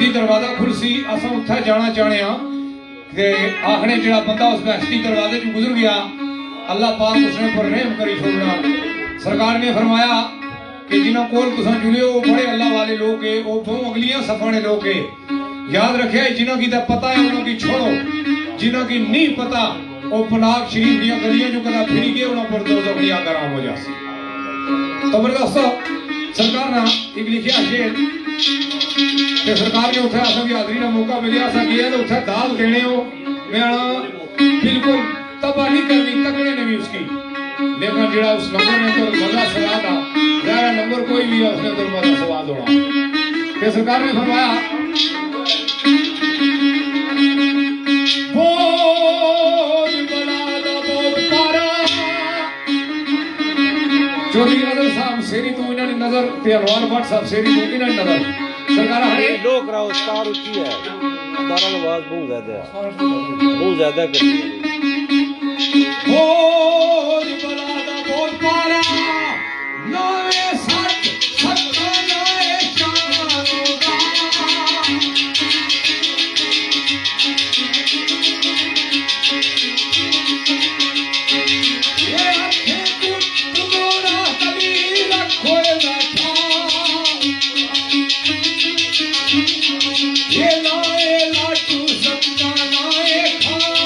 Beheshti दरवाजा खुलसी अस उत्थे जाना चाहने ते आखने जड़ा बंदा उस बेहश्ती दरवाजे च गुजर गया अल्लाह पाक उसने पर रहम करी छोड़ना। सरकार ने फरमाया कि जिन्हों कोल तुसां जुड़े हो बड़े अल्लाह वाले लोग है, वो बहुत अगलियां सफाने लोग है। याद रखे जिन्हों की पता है उन्हों की छोड़ो, जिन्हों की नहीं पता वो पनाक शरीफ दी गलियां जो कदा फिरी गए उन्हों पर दोज़ख दी आग हराम हो जासी। तो मेरे दोस्तों सरकार ना एक लिखिया शेर कि सरकार ने उठे असा की हाजरी का मौका मिले असा किया तो उठे दाल देने हो मैं बिल्कुल तबाह नहीं करनी तकने ने भी उसकी, लेकिन जड़ा उस नंबर में तो मजा स्वाद आ जरा नंबर कोई भी है उसने तो मजा स्वाद होना। कि सरकार ने फरमाया चौधरी नजर साहब शेरी तू इन्होंने नजर ते अनवार भट्ट साहब शेरी तू इन्होंने नजर सरकार है लोग राव स्टार ऊंची है बारह नवाज बहुत ज्यादा करती है बोल बलादा बोल पारा नवे सच सच नवे चारोगा ये आंखें तुम्हारा कली रखो बैठा ये लाए लाटू सबका लाए खाना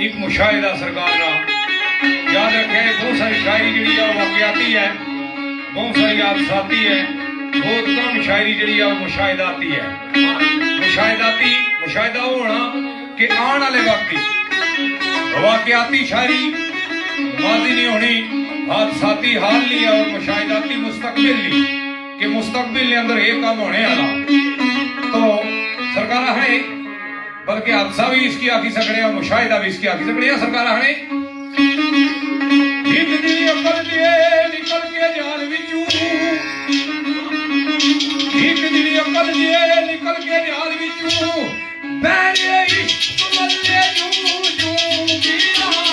एक मुशाहिदा सरकार ना याद रखे बहुत सारी शायरी जी वाकयाती है, बहुत सारी आदसाती है, बहुत कम शायरी जी मुशाहिदाती है। मुशाहिदा होना कि आने वाले वक्त वाकयाती शायरी माजी नहीं होनी, हादसाती हाल नहीं है, और मुशाहिदाती मुस्तकबिल नहीं कि मुस्तकबिल के अंदर एक काम होने वाला। तो सरकार है बल्कि हादसा भी इसकी आखी सकड़े और मुशाहिदा भी इसकी आखी सकड़े सरकार ने निकल के जाल विचू निकल के जाल विचू मेरे इश्क मल्ले जू जू गिरा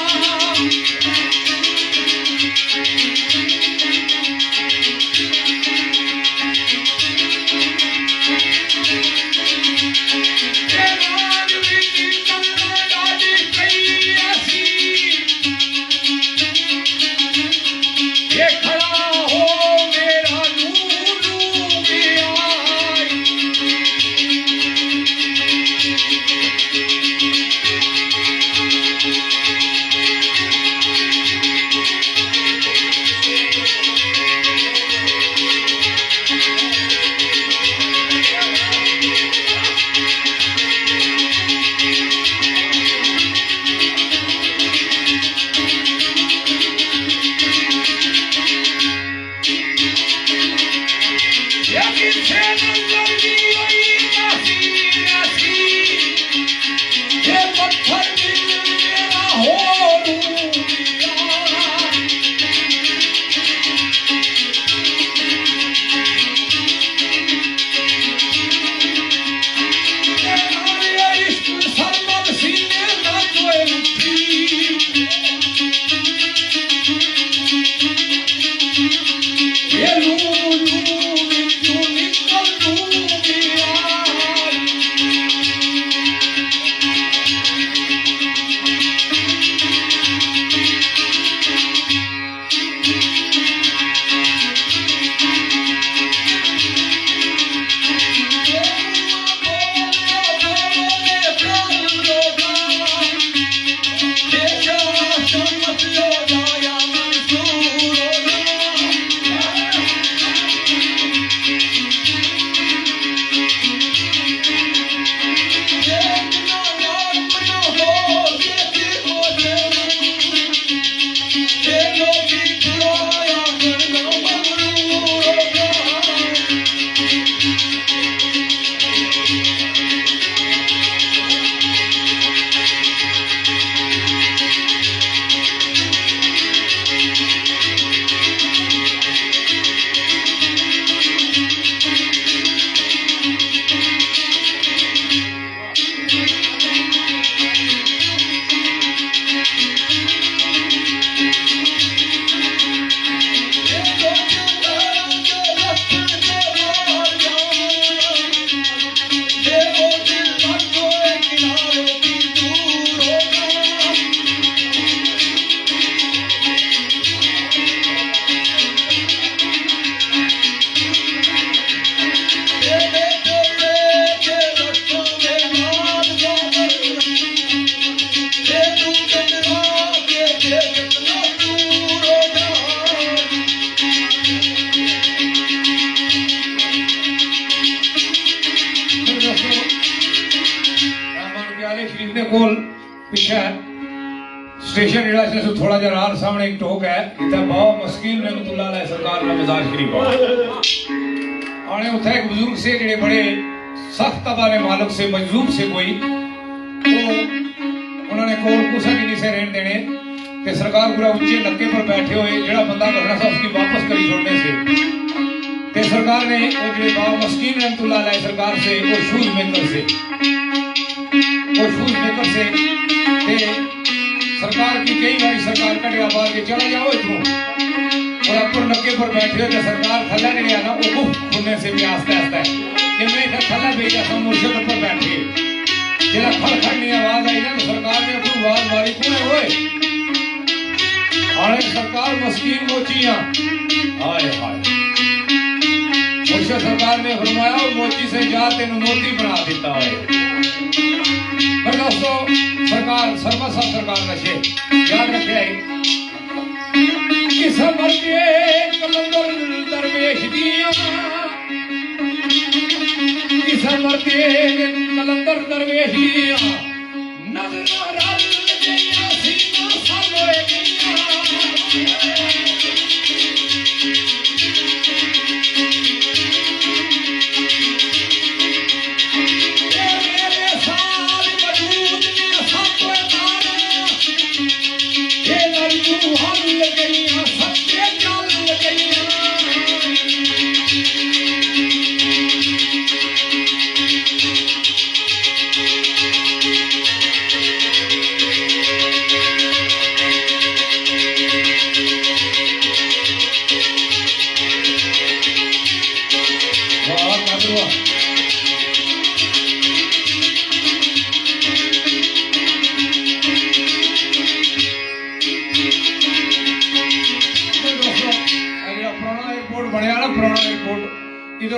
कोल पीछे स्टेशन जेड़ा से थोड़ा जरा रार सामने एक टोक है इतना बाबा मस्कीन रहमतुल्लाह अलैह सरकार का मजार शरीफ आने उठा एक बुजुर्ग से जेड़े बड़े सख्त तबाने मालक से मजलूम से कोई तो उन्होंने कोल कुसा की से रहने देने ते सरकार पूरा ऊंचे नक्के पर बैठे हुए जेड़ा बंदा करना था उसकी वापस करी छोड़ने से ते सरकार ने वो जेड़े बाबा मस्कीन रहमतुल्लाह अलैह सरकार से वो शूज मेकर से सरकार की कई बारी सरकार कटिया बार के चला जाओ इथों और अपर नक्के पर बैठे हो तो सरकार थल्ला नहीं आना वो मुख खुलने से भी आस्ते आस्ते कि मैं इधर थल्ला भेजा था मुर्शद पर बैठे जरा खड़खड़ नहीं आवाज आई ना तो सरकार ने अपनी आवाज मारी कौन होए और सरकार मस्कीन मोचियां हाय हाय मुर्शद सरकार ने फरमाया मोची से जा तेन मोती बना देता है दोस्तों सरकार सर्वसा सरकार नशे याद रखे किस मर्दे कलंदर दरवेश दिया किस मर्दे कलंदर दरवेश दिया नजर रल गया सीना सालोए गया मेरे साल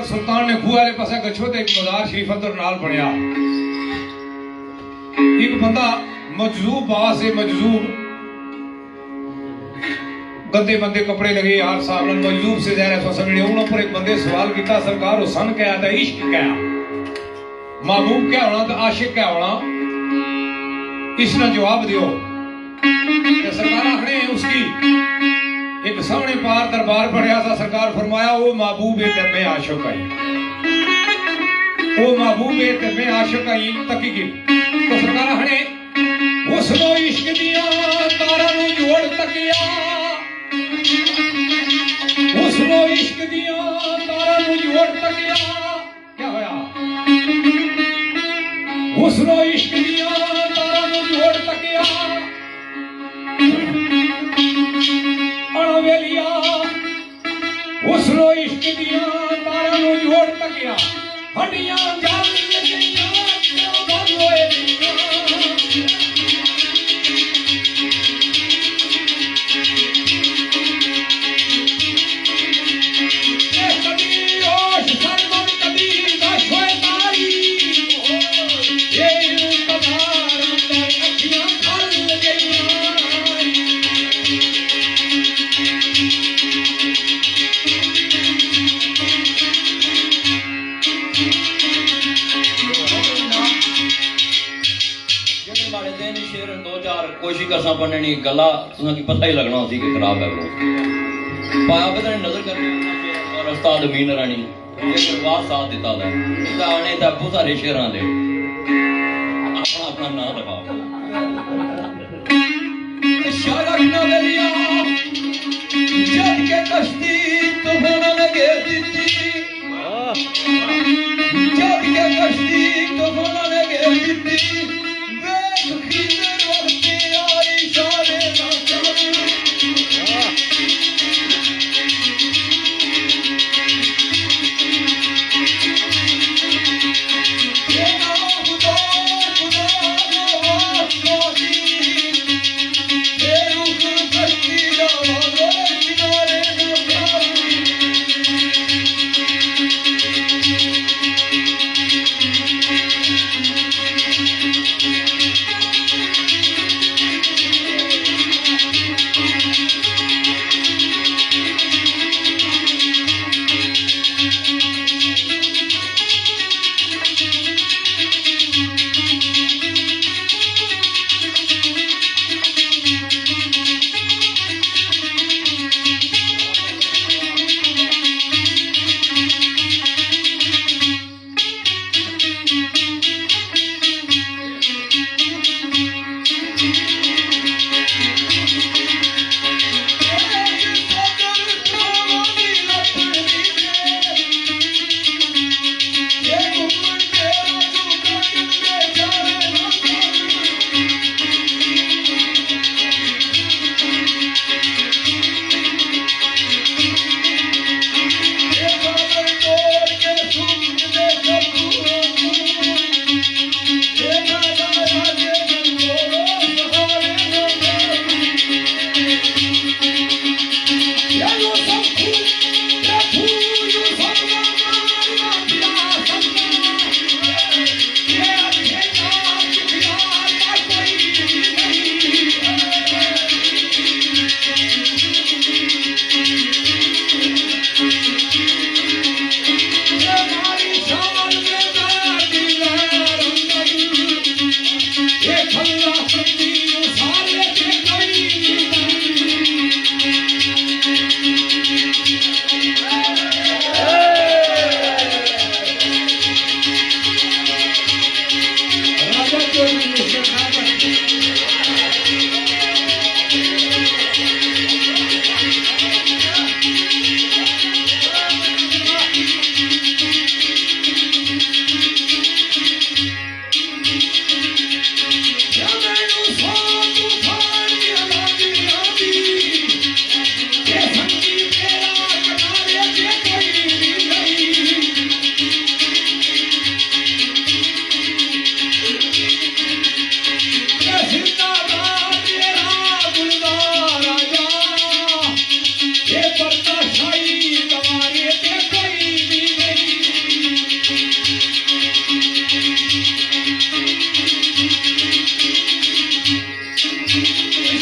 सुल्तान ने खूह वाले पासे गच्छो ते एक मजार शरीफ अंदर नाल बनया। एक बंदा मजजूब बाबा से मजजूब गंदे बंदे कपड़े लगे यार साहब ने मजजूब से जहर ऐसा समझे उन पर एक बंदे सवाल किया सरकार हुसन क्या था इश्क क्या महबूब क्या होना तो आशिक क्या होना इसने जवाब दियो। सरकार आखने उसकी एक सामने पार दरबार पढ़िया था। सरकार फरमाया वो महबूब है मैं आशिक आई, वो महबूब है मैं आशिक आई तकी की। तो सरकार आखने उसनो इश्क दिया तारा नु जोड़ तकिया, उसनो इश्क दिया तारा नु जोड़ तकिया। क्या होया उसनो इश्क दिया तारा नु जोड़ तकिया अणवेलिया उसनो इश्क दिया तारा नु जोड़ तकिया हड्डियां जान लगियां क्यों भगोए कोशिश करसा पढ़ने गला तुसा की पता ही लगना होती कि खराब है वो पाया पता नहीं नजर करने और उस्ताद अमीन रानी ये करवार साथ देता था इदा आने दा बहुत सारे शेरां दे अपना अपना नाम लगाओ शायक नवलिया जद के कश्ती तूफान लगे दीती जद के कश्ती तूफान लगे दीती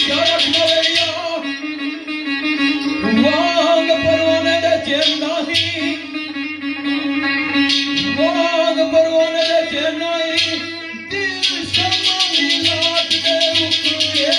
शीशा रखना वेलिया वांग परवाने दे चेना ही वांग परवाने दे चेना ही दिल शर्मा नाट दे उकरे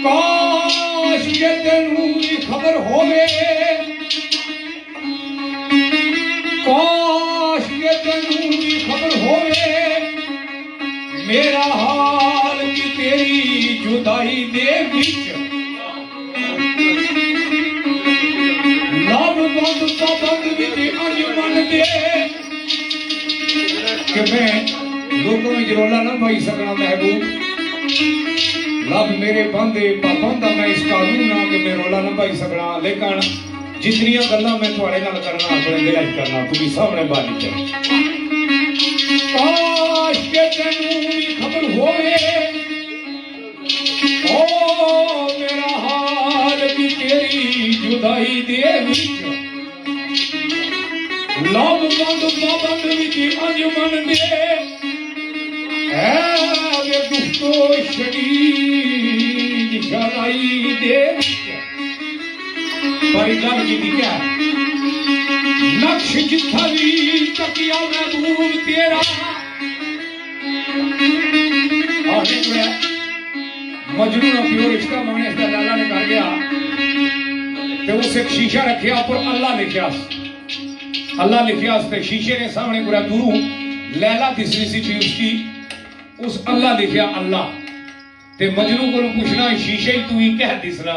काश के तेनू दी खबर होवे काश के तेनू दी खबर होवे मेरा हाल की तेरी जुदाई दे विच लब बंद पाबंद विच अंजमन दे कि मैं लोगों में जरोला ना पाई सकना महबूब लब मेरे बंदे पाबंदा मैं इस कानून ना कि मैं रोला ना पाई सकना लेकिन जितनियां गल्लां मैं थोड़े नाल करना अपने दिल च करना तुम्हें सामने बानी चाहिए काश के तेनू भी खबर होवे ओ मेरा हाल की तेरी जुदाई दे विच लब बंद पाबंद विच अंजमन दे वे गुफ्तो शदीद शराई दे पर गल की क्या नक्श जिथा भी तकिया महबूब तेरा मजनू ना प्यो रिश्ता माने इसका लाला ने कर गया तो उस एक शीशा रखिया पर अल्लाह लिखिया उसते शीशे ने सामने पूरा दूर लैला दिसनी सी थी उसकी उस अल्लाह लिखिया अल्लाह ते मजनू को पूछना शीशे ही तू ही कह दिसना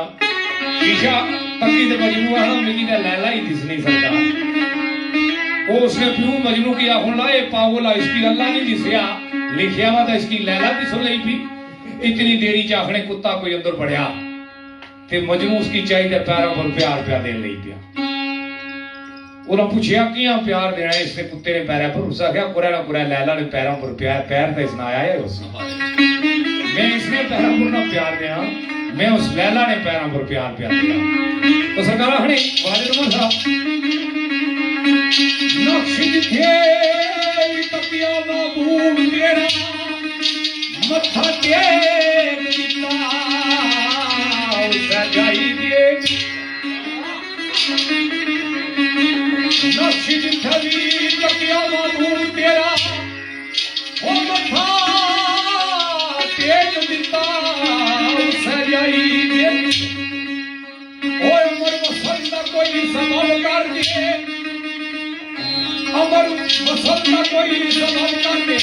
शीशा तकी ते मजनू आना मिली ते लैला ही दिस नहीं सकता वो उसने प्यू मजनू की आंखों लाए पागल इसकी अल्लाह नहीं दिसया लिखिया वा तो इसकी लैला दिसो लई भी इतनी देरी चाखने कुत्ता कोई अंदर पड़िया ते मजनू उसकी चाहिए पैरों पर प्यार प्या देने लई पिया उन्हें पूछया किया प्यार देना है इसने कुत्ते ने पैरों पर उसका क्या कुरा ना कुरा लैला ने पैरों पर प्यार पैर तो इसने आया है उस मैं इसने पैरों पर ना प्यार देना मैं उस लैला ने पैरों पर प्यार प्यार दिया तो सरकार हने वाजिद उमर साहब नक्श जिथे तकिया महबूब तेरा मत्था टेक दिता सजाई दे नक्श जिथे भी तकिया महबूब तेरा ओ मत्था टेक दिता सजाई दे ओए उमर वसल का कोई सबब कर दे अमर वसल का कोई सबब कर दे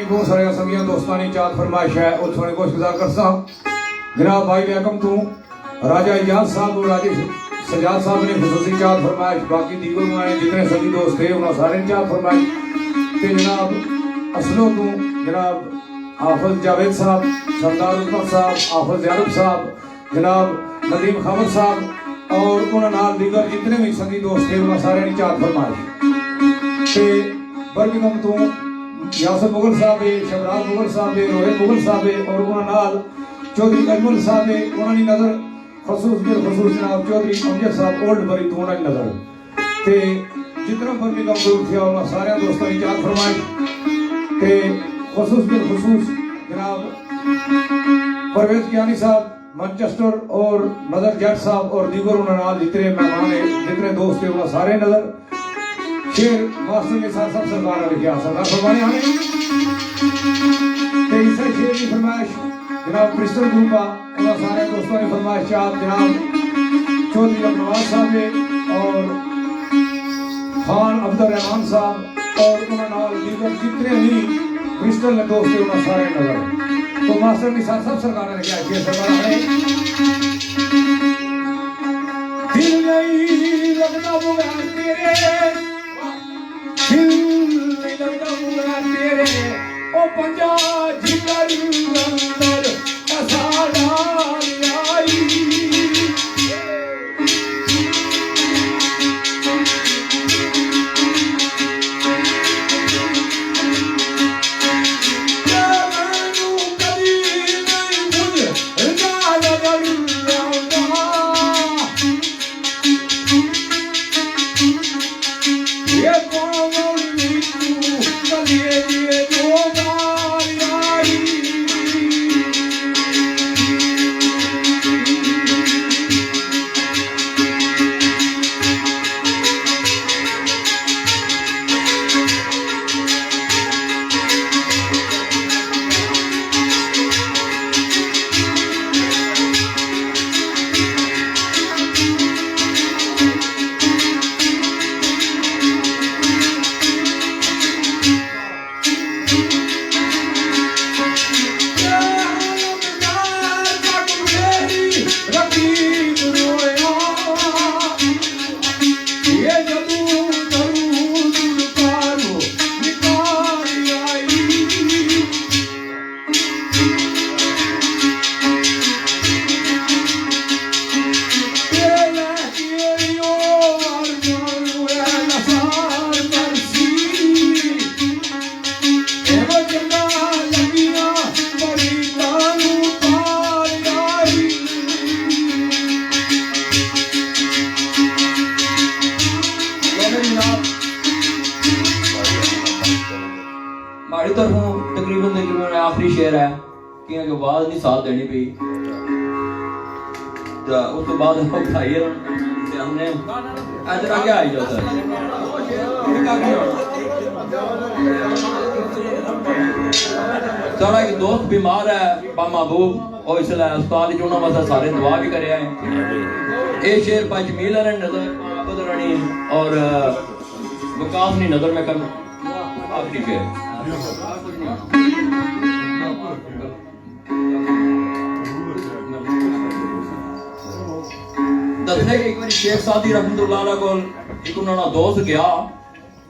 बहुत सारे समिया दोस्तानी चात फरमाइश है और थोड़ी कोशिश गुजार करता हूँ जनाब भाई बेगम तू राजा इजाज साहब और राजे सजाद साहब ने खसूसी चात फरमाइश बाकी दीगर माए जितने सभी दोस्त थे उन्होंने सारे चात फरमाइश ते जनाब असलो तू जनाब हाफिज जावेद साहब सरदार उस्मान साहब हाफिज यारूब साहब जनाब नदीम खामद साहब और उन्होंने दीगर जितने भी सभी दोस्त थे उन्होंने सारे चात फरमाइश ते बर्मिंघम तू यासर मुगल साहब है शबराज मुगल साहब है रोहित मुगल साहब है और उन्होंने चौधरी अजमल साहब है उन्होंने नजर खसूस बिल खसूस जनाब चौधरी अमजद साहब ओल्ड बरी तो उन्होंने नजर ते जितना बर्मिंघम ग्रुप थे उन्होंने सारे दोस्तों की चात फरमाई ते खसूस बिल खसूस जनाब परवेज कियानी साहब मैनचेस्टर और नजर जट साहब और दीगर उन्होंने जितने मेहमान है जितने दोस्त थे उन्होंने सारे नजर शेर मास्टर के साथ सब सरकार ने लिखा सरदार फरमाने हमें तेईसरा शेर की फरमाइश जनाब क्रिस्टल ग्रुप का उन्होंने सारे दोस्तों ने फरमाइश चाहत जनाब चौधरी अब्दुल साहब ने और खान अब्दुल रहमान साहब और उन्होंने दीगर जितने भी क्रिस्टल ने दोस्त थे उन्होंने सारे नजर तो मास्टर के साथ सब सरकार ने लिखा शेर सरकार हमें दिल नहीं लगना बगैर तेरे तेरे ओ पंजा जिगर अंदर असाड़ा आई कभी नहीं मुझे ना लगा साड़ी तरफों तकरीबन आखिरी शेर है कि आवाज नहीं साथ देनी पई तो उस तो बाद हम भाई हमने इधर आगे आई जाता है सारा एक दोस्त बीमार है पा महबूब और इसलिए उस्ताद जो ना मसा सारे दुआ भी करे हैं ए शेर पांच मील है नजर बदरानी और वकास नहीं नजर में कर आखिरी शेर दसने के एक बार शेख सादी रहमतुल्लाह अलैह को एक उन्होंने दोस्त गया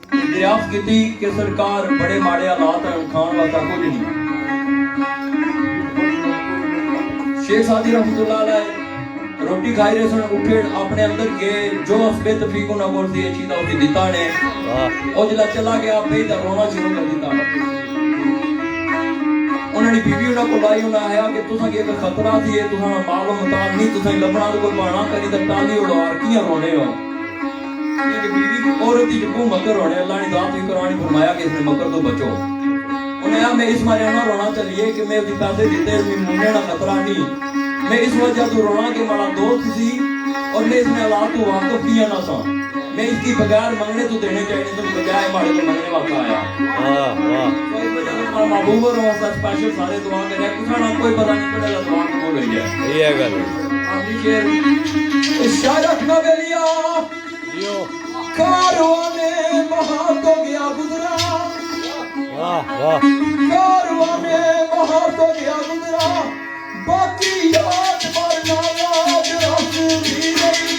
दरियाफ्त की थी कि सरकार बड़े माड़े हालात हैं खान वाला कुछ नहीं शेख सादी रहमतुल्लाह अलैह रोटी खाई रहे सन उठे अपने अंदर गए जो असबे तफीक ना बोल दी चीज उसकी दिता ने और जिला चला गया बेदा रोना शुरू कर दिता उन्होंने बीवी उन्हें को लाई उन्हें आया कि तुसा के एक खतरा थी ये तुसा मालो मुताब नहीं तुसा लबना को पाना करी तक टाली उड़ार किया रोने हो कि बीवी की औरत की जो मकर रोने अल्लाह ने दात भी करानी फरमाया कि इसने मकर तो बचो उन्हें मैं इस मारे ना रोना चाहिए कि मैं उसकी पैसे देते मुन्ने ना खतरा नहीं मैं इस वजह तो रोना के मारा दोस्त सी और मैं इसमें हालात को वाकफ किया ना था मैं इसकी बगैर मांगने तो देने चाहिए तो बगैर मारे को मांगने वाला आया वाह वाह तो इस वजह से महबूब और वास्ता स्पेशल सारे दुआ कर रहे कुछ ना कोई पता नहीं पड़ेगा दुआ को बोल रही है ये है गल आखिरी शेर इशारत न बेलिया जियो कारवाने बाहर तो गया गुजरा वाह वाह कारवाने बाहर तो गया गुजरा बाकी याद मरना याद रसूली नहीं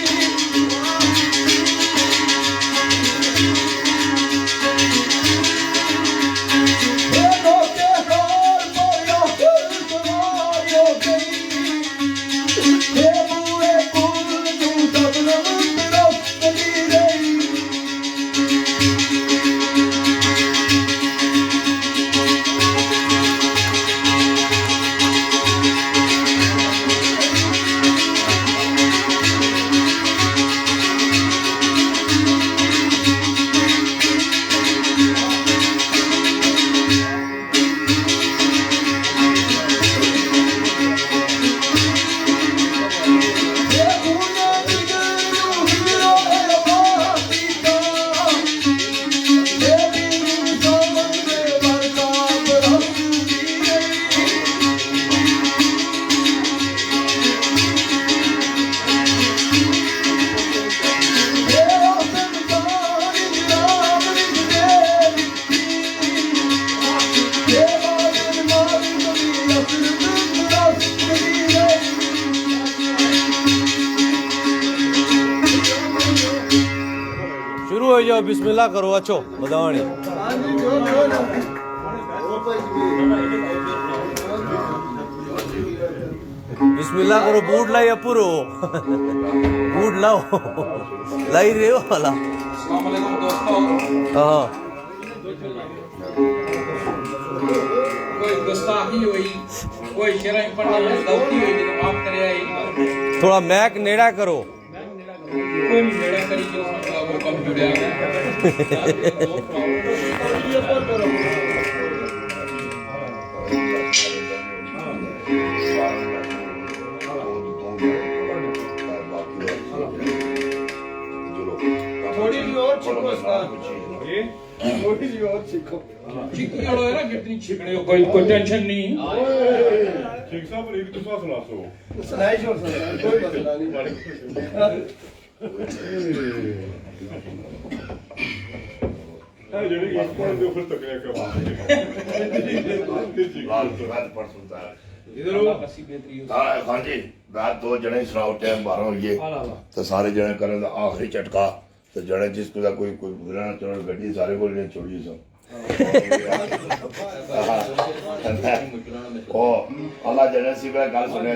बिस्मिल्लाह करो अच्छो बदावणी बिस्मिल्लाह करो बूट लाई अपुरो बूट लाओ लाई रहे हो वाला अस्सलाम वालेकुम दोस्तों हां कोई गुस्ताखी हुई कोई शर्म पढ़ने में गलती हुई तो माफ करे आई थोड़ा मैक नेड़ा करो कोई नहीं नेड़ा करी जो वो कम जुड़े हैं थोड़ी भी और छिको उस्ताद थोड़ी भी और छिको छिकी वाला है ना कितनी छिकने हो कोई टेंशन नहीं ठीक साहब एक दूसरा सुना सो सुनाई जो कोई मसला नहीं ਜਿਹੜੀ ਇੱਕ ਪੁਆਇੰਟ ਦੇ ਉੱਪਰ ਤੱਕ ਰਿਹਾ ਬਾਤ ਪਰ ਸੁਣਦਾ ਇਧਰ ਹਾਂ ਜੀ ਰਾਤ ਦੋ ਜਣੇ ਸੁਣਾਓ ਟਾਈਮ 12 ਹੋਈਏ ਤੇ ਸਾਰੇ ਜਣੇ ਕਰਨ ਦਾ ਆਖਰੀ ਝਟਕਾ ਤੇ ਜਣੇ ਜਿਸ ਦਾ ਕੋਈ ਗੁਜ਼ਰਨਾ ਚੋਣ ਗੱਡੀ ਸਾਰੇ ਕੋਲ ਨੇ ਛੋੜੀ ਸੋ ਉਹ ਅੱਲਾ ਜਣੇ ਸੀ ਮੈਂ ਗੱਲ ਸੁਣੇ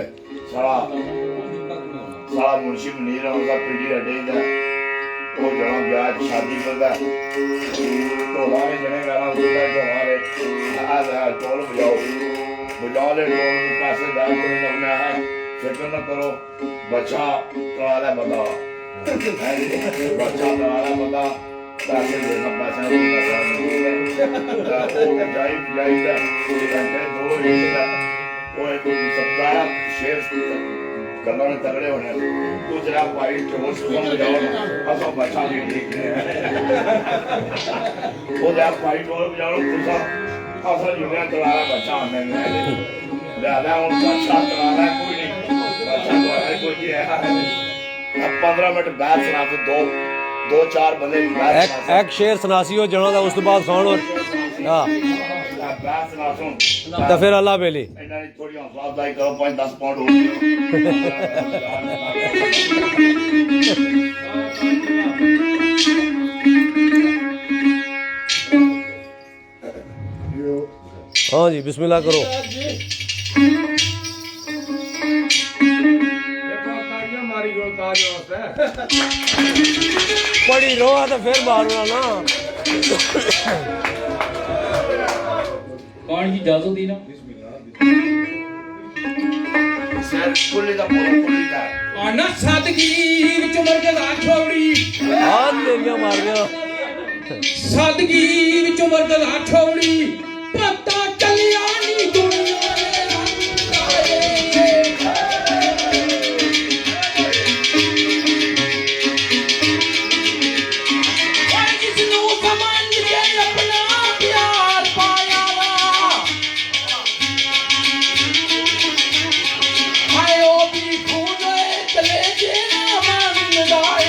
ਸਾਰਾ ਮੁਨਸ਼ੀ ਮਨੀਰ ਉਹਦਾ ਪੀੜੀ ਅੱਡੇ ਦਾ वो जहाँ ब्याह शादी करता तो हमारे जने गाना होता है तो हमारे आज टोल बजाओ ले टोल पैसे दान करने लगना है फिक्र न करो बच्चा तड़ाला बंदा बच्चा तड़ाला बंदा पैसे देना पैसे जाइदा घंटे दो वो एक सप्ताह शेर गल्ला ने तगड़े होने तो जरा भाई चोर सुगम बजाओ असो बचा भी ठीक है वो जरा भाई चोर बजाओ तुसा असो जुनिया चला बचा हमें दादा उनका अच्छा चला रहा कोई नहीं अच्छा तो है कोई है अब 15 मिनट बाद सुना तो दो चार बंदे एक शेर सुनासी हो जना उस तो बाद खान और हाँ बाद सुना सुन तो फिर अल्लाह बेली ਇਹਨਾਂ ਦੀ ਥੋੜੀ ਹੌਸਲਾ ਅਫਜ਼ਾਈ ਕਰੋ 5-10 ਪਾਉਂਡ ਹੋ हाँ जी बिस्मिल्लाह करो मारी गोलताज पड़ी रोआ तो फिर मारना ना कौन की इजाजत दी ना ਸਰ ਪੁੱਲੀ ਦਾ ਪੁੱਲੀ ਦਾ ਆਨਾ ਸਾਦਗੀ ਵਿੱਚ ਮਰਗਦਾ ਛੋੜੀ हाँ तेरिया मारिया ਸਾਦਗੀ ਵਿੱਚ ਮਰਗਦਾ ਛੋੜੀ ਪਤਾ ਚੱਲਿਆ ਨੀ ਦੁਨੀਆ ਦੇ ਰੰਗ ਆਏ ਜਿਸ ਨੂੰ ਸਮਝ ਕੇ ਆਪਣਾ ਪਿਆਰ ਪਾਇਆ ਵਾ ਹਾਏ ਉਹ ਵੀ ਖੂਨੇ ਚਲੇ ਜੇ ਨਾ ਮੰਗਦਾ ਏ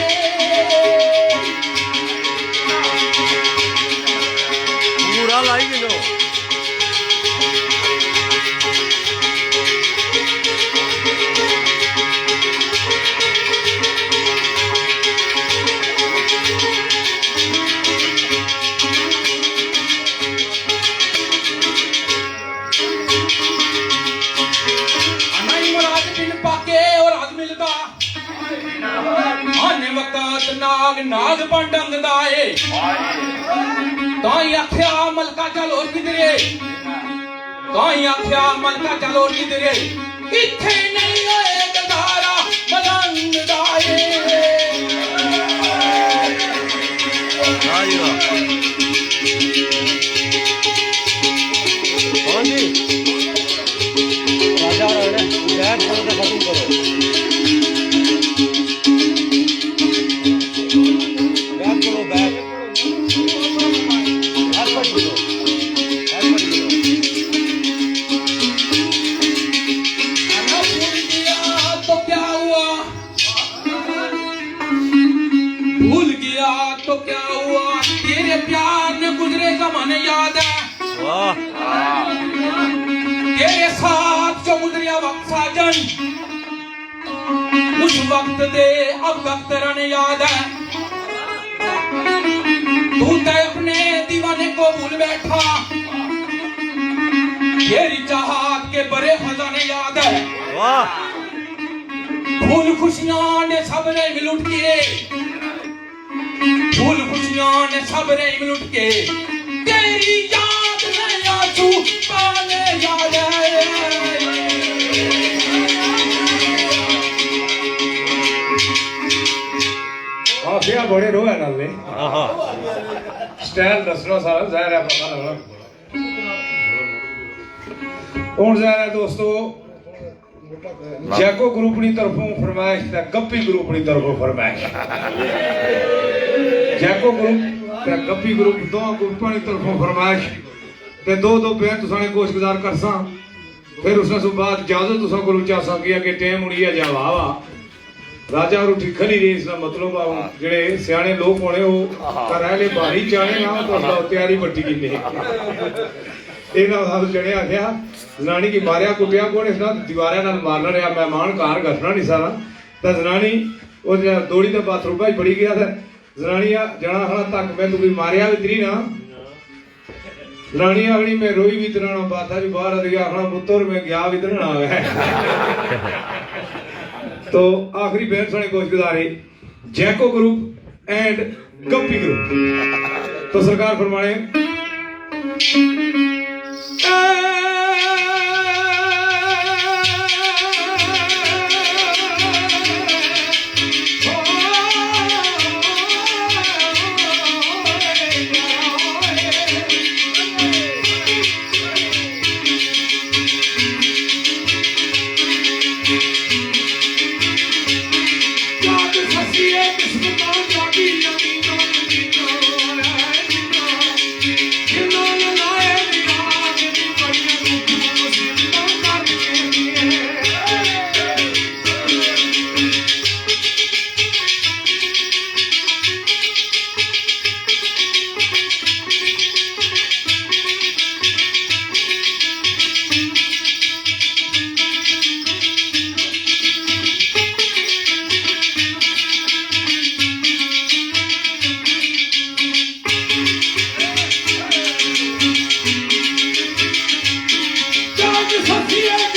पूरा लाई किलो नहीं मुराद बिन पाके और आज मिलदा आने वक्त नाग नाग बन डंगदा ए ताई आख्या मलका चल और किधरे ताई आख्या मलका चल और किधरे इत्थे नहीं होए गदारा मलंग दाए हाँ जी हाँ जी राजा बैठ करो तो खत्म करो बैठ करो बैठ हेडपट करो हेडपट करो अना भूल गया तो क्या हुआ भूल गया तो क्या हुआ तेरे प्यार ने गुजरे जमाने याद है वाह तेरे साथ जो गुजरिया वक्त साजन उस वक्त दे अब वक्त रन याद है तू तो अपने दीवाने को भूल बैठा तेरी चाहत के बड़े खजाने याद है वाह फूल खुशियां ने सब ने मिल उठ के फूल खुशियां ने सब ने मिल उठ के तेरी याद में आंसू पाने याद आफिया बड़े रो है नाले हाँ स्टाइल दसना सारा ज़ाहिर है पता लगना और ज़ाहिर है दोस्तों जैको ग्रुप नी तरफों फरमाइश ते गप्पी ग्रुप नी तरफों फरमाइश जैको ग्रुप ते गप्पी ग्रुप दो ग्रुपां नी तरफों फरमाइश ते दो दो बेन तुसाने कोश गुजार करसा फिर उसने सु बाद इजाजत तुसा को चासा कि अगे टाइम उड़िया जा वाह वाह राजा रूठी खली रेस का मतलब आ जेड़े सियाने लोग होने वो कराले भारी चाने ना तो उसका तैयारी बट्टी की नहीं एक ना हाथ चढ़े आ गया जनानी की मारिया कुटिया कोने इसना दीवारे नाल मारना रहा मेहमान कार घसना नहीं सारा तो जनानी वो दौड़ी तो बाथरूम भाई बड़ी गया था जनानी जना खड़ा तक मैं तू मारिया भी तरी ना जनानी आखनी मैं रोई भी तरह बाता भी बाहर आ गया आखना पुत्र मैं गया भी तरह आ गया तो आखिरी बहन सुने कोशिश गुजारे जैको ग्रुप एंड गप्पी ग्रुप तो सरकार फरमाए सखी